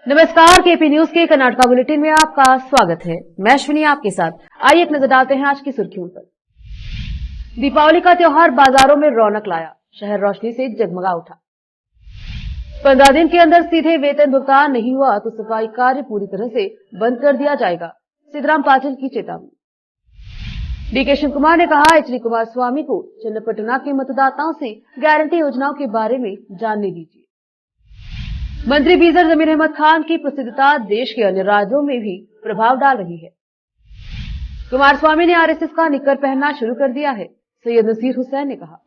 नमस्कार, KP news के Karnataka bulletin में आपका स्वागत है। मैं अश्विनी आपके साथ। आइए एक नजर डालते हैं आज की सुर्खियों पर। दीपावली का त्योहार बाजारों में रौनक लाया, शहर रोशनी से जगमगा उठा। 15 दिन के अंदर सीधे वेतन भुगतान नहीं हुआ तो सफाई कार्य पूरी तरह से बंद कर दिया जाएगा, सिद्धराम पाटिल की चेतावनी। डीके शिव कुमार ने कहा, एचडी कुमारस्वामी को चन्नपटना के मतदाताओं से गारंटी योजनाओं के बारे में जानने दीजिए। मंत्री बीजर जमीर अहमद खान की प्रसिद्धता देश के अन्य राज्यों में भी प्रभाव डाल रही है। कुमारस्वामी ने आरएसएस का निक्कर पहनना शुरू कर दिया है, सैयद नसीर हुसैन ने कहा।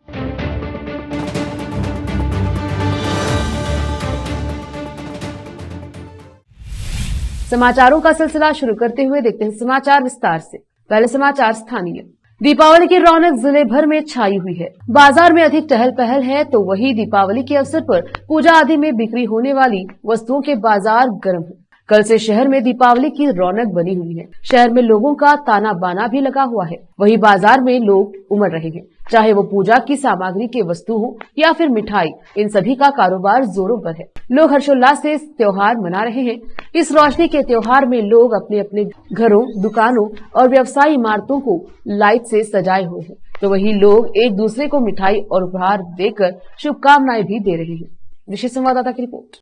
समाचारों का सिलसिला शुरू करते हुए देखते हैं समाचार विस्तार से। पहले समाचार स्थानीय। दीपावली की रौनक जिले भर में छाई हुई है। बाजार में अधिक चहल पहल है तो वही दीपावली के अवसर पर पूजा आदि में बिक्री होने वाली वस्तुओं के बाजार गर्म है। कल से शहर में दीपावली की रौनक बनी हुई है। शहर में लोगों का ताना बाना भी लगा हुआ है। वही बाजार में लोग उमड़ रहे हैं, चाहे वो पूजा की सामग्री के वस्तु हो या फिर मिठाई, इन सभी का कारोबार जोरों पर है। लोग हर्षोल्लास से इस त्योहार मना रहे हैं। इस रोशनी के त्योहार में लोग अपने अपने घरों, दुकानों और व्यवसायी इमारतों को लाइट से सजाए हुए हैं, तो वही लोग एक दूसरे को मिठाई और उपहार देकर शुभकामनाएं भी दे रहे हैं। विशेष संवाददाता की रिपोर्ट।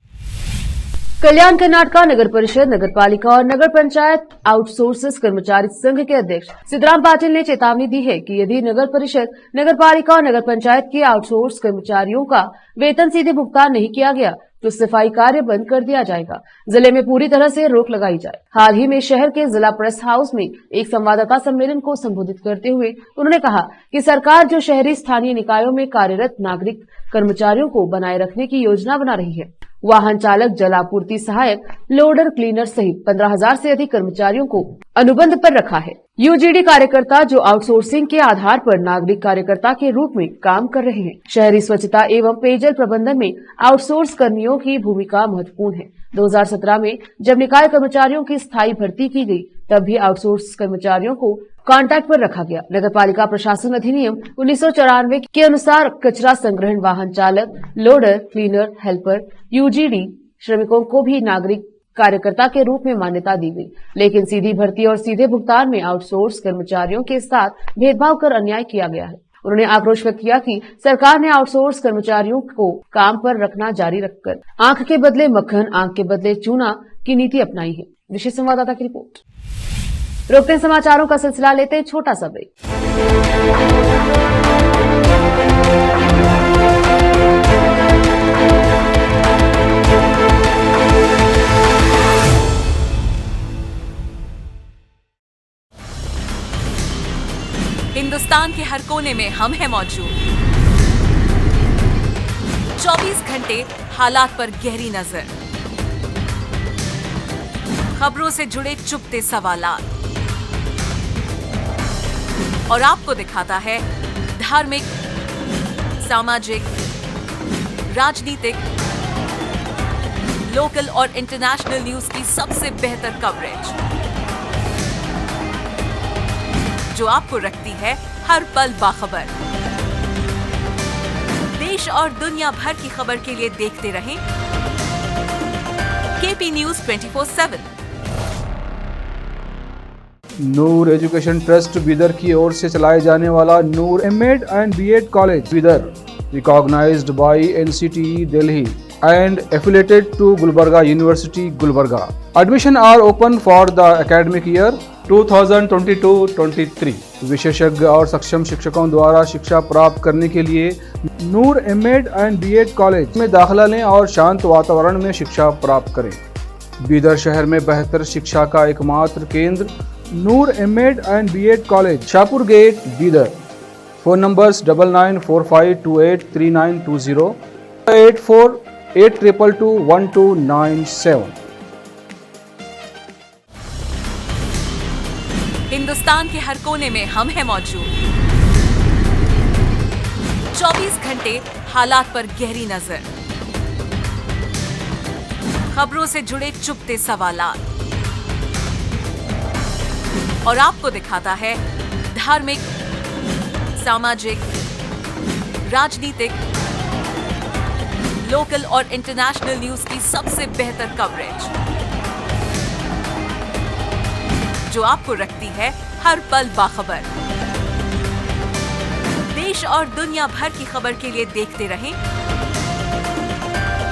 कल्याण कर्नाटका नगर परिषद, नगर पालिका और नगर पंचायत आउटसोर्सेस कर्मचारी संघ के अध्यक्ष सिद्धराम पाटिल ने चेतावनी दी है कि यदि नगर परिषद, नगर पालिका और नगर पंचायत के आउटसोर्स कर्मचारियों का वेतन सीधे भुगतान नहीं किया गया तो सफाई कार्य बंद कर दिया जाएगा। जिले में पूरी तरह से रोक लगाई जाए। हाल ही में शहर के जिला प्रेस हाउस में एक संवाददाता सम्मेलन को संबोधित करते हुए उन्होंने कहा कि सरकार जो शहरी स्थानीय निकायों में कार्यरत नागरिक कर्मचारियों को बनाए रखने की योजना बना रही है, वाहन चालक, जलापूर्ति सहायक, लोडर, क्लीनर सहित 15,000 से अधिक कर्मचारियों को अनुबंध पर रखा है। यूजीडी कार्यकर्ता जो आउटसोर्सिंग के आधार पर नागरिक कार्यकर्ता के रूप में काम कर रहे हैं। शहरी स्वच्छता एवं पेयजल प्रबंधन में आउटसोर्स कर्मियों की भूमिका महत्वपूर्ण है। 2017 में जब निकाय कर्मचारियों की स्थायी भर्ती की गई तब भी आउटसोर्स कर्मचारियों को कॉन्ट्रैक्ट पर रखा गया। नगर पालिका प्रशासन अधिनियम 1994 के अनुसार कचरा संग्रहण वाहन चालक, लोडर, क्लीनर, हेल्पर, यूजीडी श्रमिकों को भी नागरिक कार्यकर्ता के रूप में मान्यता दी गई, लेकिन सीधी भर्ती और सीधे भुगतान में आउटसोर्स कर्मचारियों के साथ भेदभाव कर अन्याय किया गया है। उन्होंने आक्रोश व्यक्त किया कि सरकार ने आउटसोर्स कर्मचारियों को काम पर रखना जारी रखकर आंख के बदले मक्खन, आंख के बदले चूना की नीति अपनाई है। विशेष संवाददाता की रिपोर्ट। रोकते हैं समाचारों का सिलसिला, लेते हैं छोटा सा ब्रेक। हिंदुस्तान के हर कोने में हम हैं मौजूद। 24 घंटे हालात पर गहरी नजर, खबरों से जुड़े चुपते सवालात और आपको दिखाता है धार्मिक, सामाजिक, राजनीतिक, लोकल और इंटरनेशनल न्यूज की सबसे बेहतर कवरेज जो आपको रखती है हर पल बाखबर। देश और दुनिया भर की खबर के लिए देखते रहें KP news 24/7। Noor education trust Bidar की ओर से चलाए जाने वाला Noor MEd and BEd college Bidar, recognised by NCTE Delhi and affiliated to Gulbarga University, Gulbarga. Admission are open for the academic year 2022-23. विशेषज्ञ और सक्षम शिक्षकों द्वारा शिक्षा प्राप्त करने के लिए नूर एमएड एंड बीएड कॉलेज में दाखिला लें और शांत वातावरण में शिक्षा प्राप्त करें। बीदर शहर में बेहतर शिक्षा का एकमात्र केंद्र Noor MEd and BEd college, Shahpur gate, Bidar. Phone numbers 9945283920, 8482221297। Hindustan के हर कोने में हम हैं मौजूद। 24 घंटे हालात पर गहरी नजर, खबरों से जुड़े चुपते सवालात और आपको दिखाता है धार्मिक, सामाजिक, राजनीतिक, लोकल और इंटरनेशनल न्यूज की सबसे बेहतर कवरेज, जो आपको रखती है हर पल बाखबर। देश और दुनिया भर की खबर के लिए देखते रहें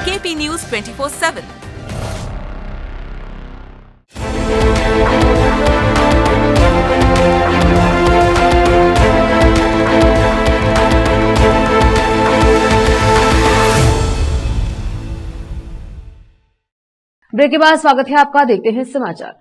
केपी न्यूज 24/7। ब्रेक के बाद स्वागत है आपका। देखते हैं समाचार।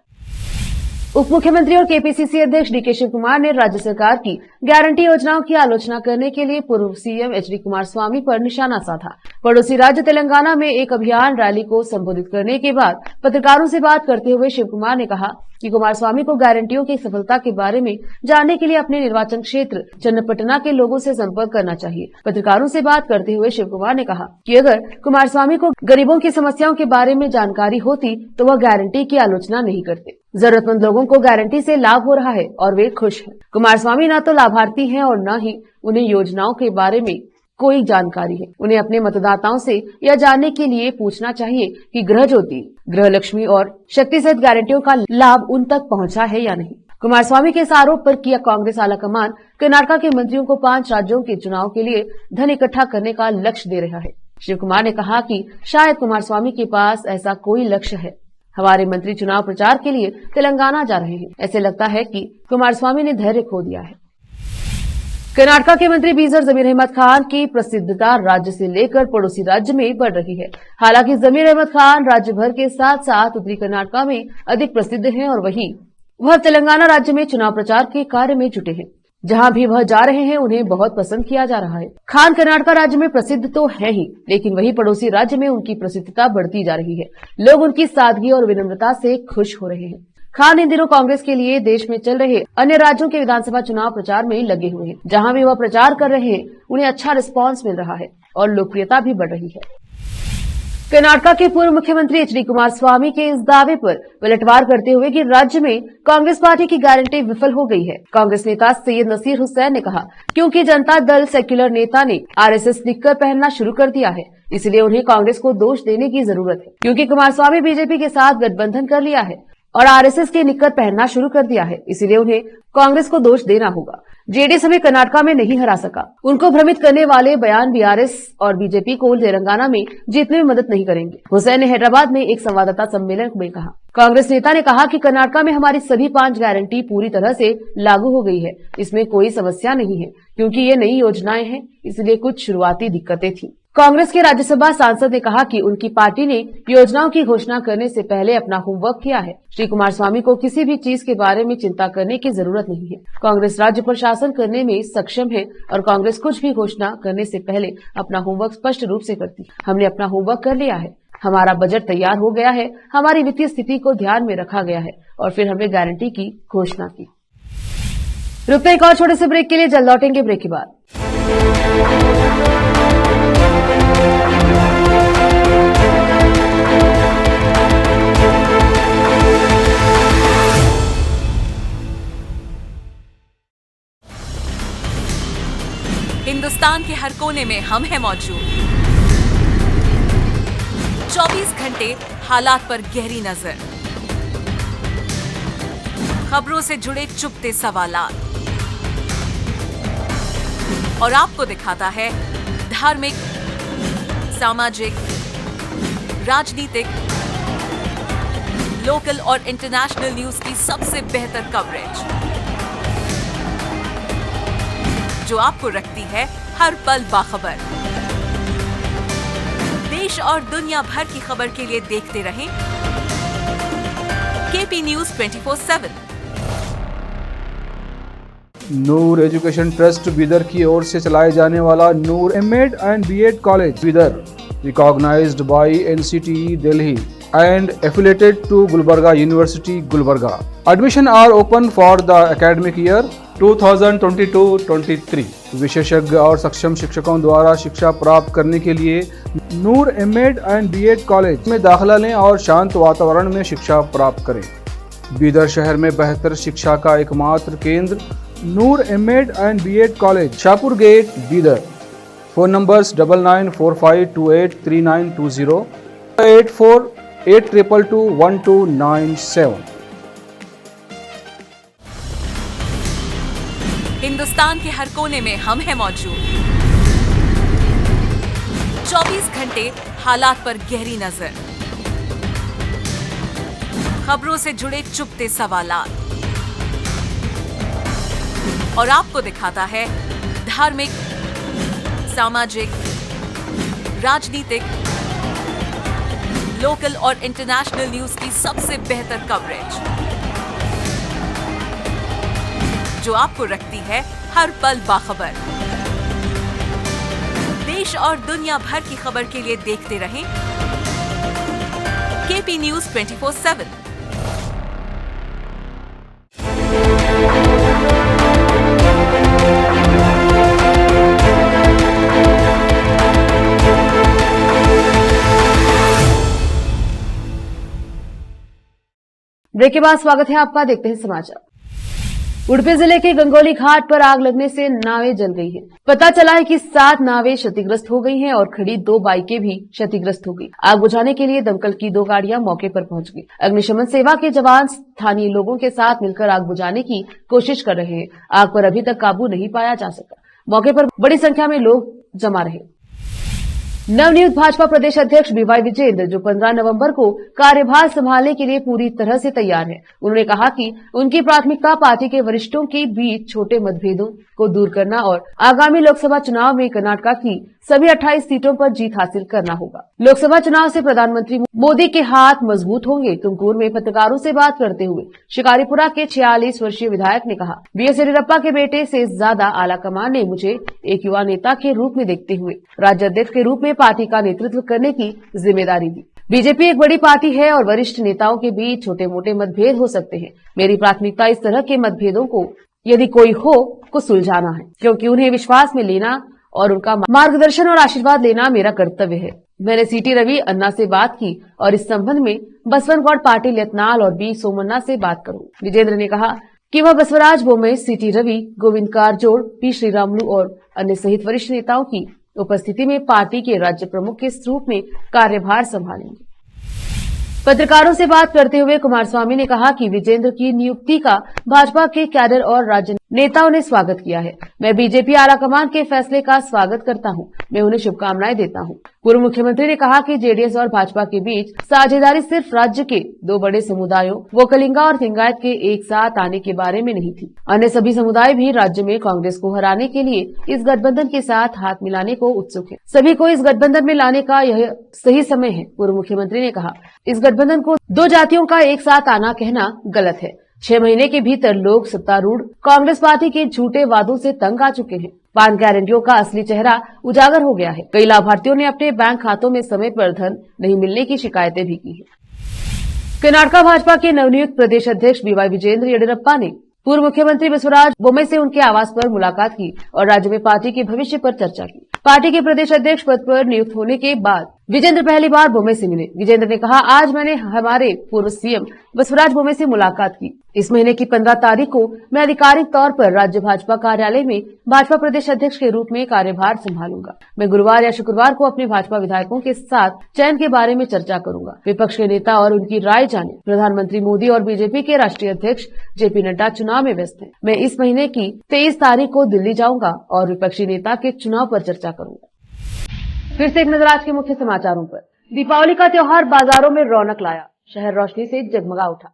उप मुख्यमंत्री और केपीसीसी अध्यक्ष डीके शिव कुमार ने राज्य सरकार की गारंटी योजनाओं की आलोचना करने के लिए पूर्व सीएम एचडी कुमारस्वामी पर निशाना साधा। पड़ोसी राज्य तेलंगाना में एक अभियान रैली को संबोधित करने के बाद पत्रकारों से बात करते हुए शिव कुमार ने कहा कि कुमारस्वामी को गारंटियों की सफलता के बारे में जानने के लिए अपने निर्वाचन क्षेत्र चन्नपटना के लोगों से संपर्क करना चाहिए। पत्रकारों से बात करते हुए शिव कुमार ने कहा कि अगर कुमारस्वामी को गरीबों की समस्याओं के बारे में जानकारी होती तो वह गारंटी की आलोचना नहीं करते। जरूरतमंद लोगों को गारंटी से लाभ हो रहा है और वे खुश हैं। कुमारस्वामी न तो लाभार्थी हैं और न ही उन्हें योजनाओं के बारे में कोई जानकारी है। उन्हें अपने मतदाताओं से यह जानने के लिए पूछना चाहिए कि गृह ज्योति, गृह लक्ष्मी और शक्ति सहित गारंटियों का लाभ उन तक पहुंचा है या नहीं। कुमारस्वामी के इस आरोप पर किया कांग्रेस आलाकमान कर्नाटक के मंत्रियों को 5 राज्यों के चुनाव के लिए धन इकट्ठा करने का लक्ष्य दे रहा है। शिव कुमार ने कहा कि शायद कुमारस्वामी के पास ऐसा कोई लक्ष्य है। हमारे मंत्री चुनाव प्रचार के लिए तेलंगाना जा रहे हैं। ऐसे लगता है कि कुमारस्वामी ने धैर्य खो दिया है। कर्नाटक के मंत्री बीजर जमीर अहमद खान की प्रसिद्धता राज्य से लेकर पड़ोसी राज्य में बढ़ रही है। हालांकि जमीर अहमद खान राज्य भर के साथ साथ उत्तरी कर्नाटक में अधिक प्रसिद्ध हैं और वह तेलंगाना राज्य में चुनाव प्रचार के कार्य में जुटे हैं। जहां भी वह जा रहे हैं उन्हें बहुत पसंद किया जा रहा है। खान कर्नाटक राज्य में प्रसिद्ध तो है ही, लेकिन वही पड़ोसी राज्य में उनकी प्रसिद्धता बढ़ती जा रही है। लोग उनकी सादगी और विनम्रता से खुश हो रहे हैं। खान इन दिनों कांग्रेस के लिए देश में चल रहे अन्य राज्यों के विधानसभा चुनाव प्रचार में लगे हुए हैं। जहां भी वह प्रचार कर रहे हैं उन्हें अच्छा रिस्पांस मिल रहा है और लोकप्रियता भी बढ़ रही है। कर्नाटक के पूर्व मुख्यमंत्री एचडी कुमारस्वामी के इस दावे पर पलटवार करते हुए कि राज्य में कांग्रेस पार्टी की गारंटी विफल हो गई है। कांग्रेस नेता सैयद नसीर हुसैन ने कहा, क्योंकि जनता दल सेक्युलर नेता ने आरएसएस निक्कर पहनना शुरू कर दिया है, इसलिए उन्हें कांग्रेस को दोष देने की जरूरत है। क्योंकि कुमारस्वामी बीजेपी के साथ गठबंधन कर लिया है और आरएसएस के निक्कर पहनना शुरू कर दिया है, इसलिए उन्हें कांग्रेस को दोष देना होगा। जेडीएस हमें कर्नाटक में नहीं हरा सका। उनको भ्रमित करने वाले बयान बीआरएस और बीजेपी को तेलंगाना में जीतने में मदद नहीं करेंगे। हुसैन ने हैदराबाद में एक संवाददाता सम्मेलन में कहा। कांग्रेस नेता ने कहा कि कर्नाटक में हमारी सभी 5 गारंटी पूरी तरह से लागू हो गई है। इसमें कोई समस्या नहीं है, क्योंकि ये नई योजनाएं हैं, इसलिए कुछ शुरुआती दिक्कतें थी। कांग्रेस के राज्यसभा सांसद ने कहा कि उनकी पार्टी ने योजनाओं की घोषणा करने से पहले अपना होमवर्क किया है। श्री कुमारस्वामी को किसी भी चीज के बारे में चिंता करने की जरूरत नहीं है। कांग्रेस राज्य पर शासन करने में सक्षम है और कांग्रेस कुछ भी घोषणा करने से पहले अपना होमवर्क स्पष्ट रूप से करती है। हमने अपना होमवर्क कर लिया है। हमारा बजट तैयार हो गया है, हमारी वित्तीय स्थिति को ध्यान में रखा गया है और फिर हमने गारंटी की घोषणा की। रुकते एक और छोटे से ब्रेक के लिए, जल्द लौटेंगे ब्रेक के बाद। हिंदुस्तान के हर कोने में हम हैं मौजूद। 24 घंटे हालात पर गहरी नजर, खबरों से जुड़े चुपते सवालात और आपको दिखाता है धार्मिक, सामाजिक, राजनीतिक, लोकल और इंटरनेशनल न्यूज की सबसे बेहतर कवरेज, जो आपको रखती है हर पल बाखबर। देश और दुनिया भर की खबर के लिए देखते रहें KP news 24/7। Noor education trust Bidar की ओर से चलाए जाने वाला Noor MEd and BEd college Bidar, recognized by NCTE Delhi and affiliated to Gulbarga University, Gulbarga. Admission are open for the academic year 2022-23. विशेषज्ञ और सक्षम शिक्षकों द्वारा शिक्षा प्राप्त करने के लिए नूर एमएड एंड बीएड कॉलेज में दाखिला लें और शांत वातावरण में शिक्षा प्राप्त करें। बीदर शहर में बेहतर शिक्षा का एकमात्र केंद्र Noor MEd and BEd college, Shahpur gate, Bidar. Phone numbers 9945283920, 8482221297। Hindustan के हर कोने में हम हैं मौजूद। 24 घंटे हालात पर गहरी नजर, खबरों से जुड़े चुपते सवालात, और आपको दिखाता है धार्मिक, सामाजिक, राजनीतिक, लोकल और इंटरनेशनल न्यूज की सबसे बेहतर कवरेज, जो आपको रखती है हर पल बाखबर। देश और दुनिया भर की खबर के लिए देखते रहें केपी न्यूज 24/7। ब्रेक के बाद स्वागत है आपका। देखते हैं समाचार। उडुपी जिले के गंगोली घाट पर आग लगने से नावें जल गई हैं। पता चला है कि 7 नावें क्षतिग्रस्त हो गई हैं और खड़ी 2 बाइकें भी क्षतिग्रस्त हो गई। आग बुझाने के लिए दमकल की 2 गाड़ियां मौके पर पहुंच गई। अग्निशमन सेवा के जवान स्थानीय लोगों के साथ मिलकर आग बुझाने की कोशिश कर रहे हैं। आग पर अभी तक काबू नहीं पाया जा सका। मौके पर बड़ी संख्या में लोग जमा रहे। नवनियुक्त भाजपा प्रदेश अध्यक्ष बीवाई विजेंद्र, जो 15 नवंबर को कार्यभार संभालने के लिए पूरी तरह से तैयार हैं। उन्होंने कहा कि उनकी प्राथमिकता पार्टी के वरिष्ठों के बीच छोटे मतभेदों को दूर करना और आगामी लोकसभा चुनाव में कर्नाटक की सभी 28 सीटों पर जीत हासिल करना होगा। लोकसभा चुनाव से प्रधानमंत्री मोदी के हाथ मजबूत होंगे। तुमकुर में पत्रकारों से बात करते हुए शिकारीपुरा के 46 वर्षीय विधायक ने कहा, बीएस येदियुरप्पा के बेटे से ज्यादा आलाकमान ने मुझे एक युवा नेता के रूप में देखते हुए राज्य अध्यक्ष के रूप में पार्टी का नेतृत्व करने की जिम्मेदारी दी। बीजेपी एक बड़ी पार्टी है और वरिष्ठ नेताओं के बीच छोटे मोटे मतभेद हो सकते हैं। मेरी प्राथमिकता इस तरह के मतभेदों को, यदि कोई हो, को सुलझाना है, क्योंकि उन्हें विश्वास में लेना और उनका मार्गदर्शन और आशीर्वाद लेना मेरा कर्तव्य है। मैंने सीटी रवि अन्ना से बात की और इस संबंध में बसवनगौड़ पाटिल यत्नाल और बी सोमन्ना से बात करूं। विजेंद्र ने कहा कि वह बसवराज बोम्मई, सीटी रवि, गोविंद कारजोड़, पी श्रीरामुलु और अन्य सहित वरिष्ठ नेताओं की उपस्थिति में पार्टी के राज्य प्रमुख के रूप में कार्यभार संभालेंगे। पत्रकारों से बात करते हुए कुमारस्वामी ने कहा कि विजेंद्र की नियुक्ति का भाजपा के कैडर और राज्य नेताओं ने स्वागत किया है। मैं बीजेपी आलाकमान के फैसले का स्वागत करता हूं। मैं उन्हें शुभकामनाएं देता हूं। पूर्व मुख्यमंत्री ने कहा कि जेडीएस और भाजपा के बीच साझेदारी सिर्फ राज्य के 2 बड़े समुदायों वोकलिंगा और लिंगायत के एक साथ आने के बारे में नहीं थी। अन्य सभी समुदाय भी राज्य में कांग्रेस को हराने के लिए इस गठबंधन के साथ हाथ मिलाने को उत्सुक है। सभी को इस गठबंधन में लाने का यह सही समय है। पूर्व मुख्यमंत्री ने कहा, इस गठबंधन को 2 जातियों का एक साथ आना कहना गलत है। 6 महीने के भीतर लोग सत्तारूढ़ कांग्रेस पार्टी के झूठे वादों से तंग आ चुके हैं। 5 गारंटियों का असली चेहरा उजागर हो गया है। कई लाभार्थियों ने अपने बैंक खातों में समय पर धन नहीं मिलने की शिकायतें भी की है। कर्नाटक भाजपा के नवनियुक्त प्रदेश अध्यक्ष बीवाई विजेंद्र येदियुरप्पा ने पूर्व मुख्यमंत्री बसवराज बोम्मई से उनके आवास पर मुलाकात की और राज्य में पार्टी के भविष्य पर चर्चा की। पार्टी के प्रदेश अध्यक्ष पद पर नियुक्त होने के बाद विजेंद्र पहली बार बोम्मई से मिले। विजेंद्र ने कहा, आज मैंने हमारे पूर्व सीएम बसवराज बोम्मई से मुलाकात की। इस महीने की 15 तारीख को मैं आधिकारिक तौर पर राज्य भाजपा कार्यालय में भाजपा प्रदेश अध्यक्ष के रूप में कार्यभार संभालूंगा। मैं गुरुवार या शुक्रवार को अपने भाजपा विधायकों के साथ चयन के बारे में चर्चा करूंगा। विपक्ष के नेता और उनकी राय जाने। प्रधानमंत्री मोदी और बीजेपी के राष्ट्रीय अध्यक्ष जेपी नड्डा चुनाव में व्यस्त हैं। मैं इस महीने की 23 तारीख को दिल्ली जाऊंगा और विपक्षी नेता के चुनाव पर चर्चा करूंगा। फिर से एक नजर आज के मुख्य समाचारों पर। दीपावली का त्योहार बाजारों में रौनक लाया, शहर रोशनी से जगमगा उठा।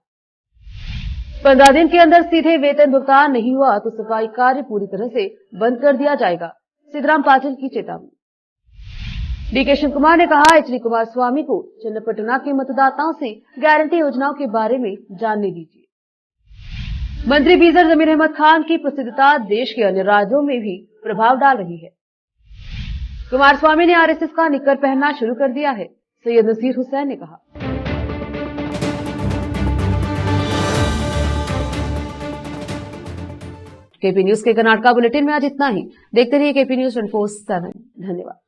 15 दिन के अंदर सीधे वेतन भुगतान नहीं हुआ तो सफाई कार्य पूरी तरह से बंद कर दिया जाएगा, सिद्धराम पाटिल की चेतावनी। डीके शिव कुमार ने कहा, एचडी कुमारस्वामी को चन्नपटना के मतदाताओं से गारंटी योजनाओं के बारे में जानने दीजिए। मंत्री बीजर जमीर अहमद खान की प्रसिद्धता देश के अन्य राज्यों में भी प्रभाव डाल रही है। कुमारस्वामी ने आरएसएस का निक्कर पहनना शुरू कर दिया है, सैयद नसीर हुसैन ने कहा। केपी न्यूज के कर्नाटक बुलेटिन में आज इतना ही। देखते रहिए केपी न्यूज 24/7। धन्यवाद।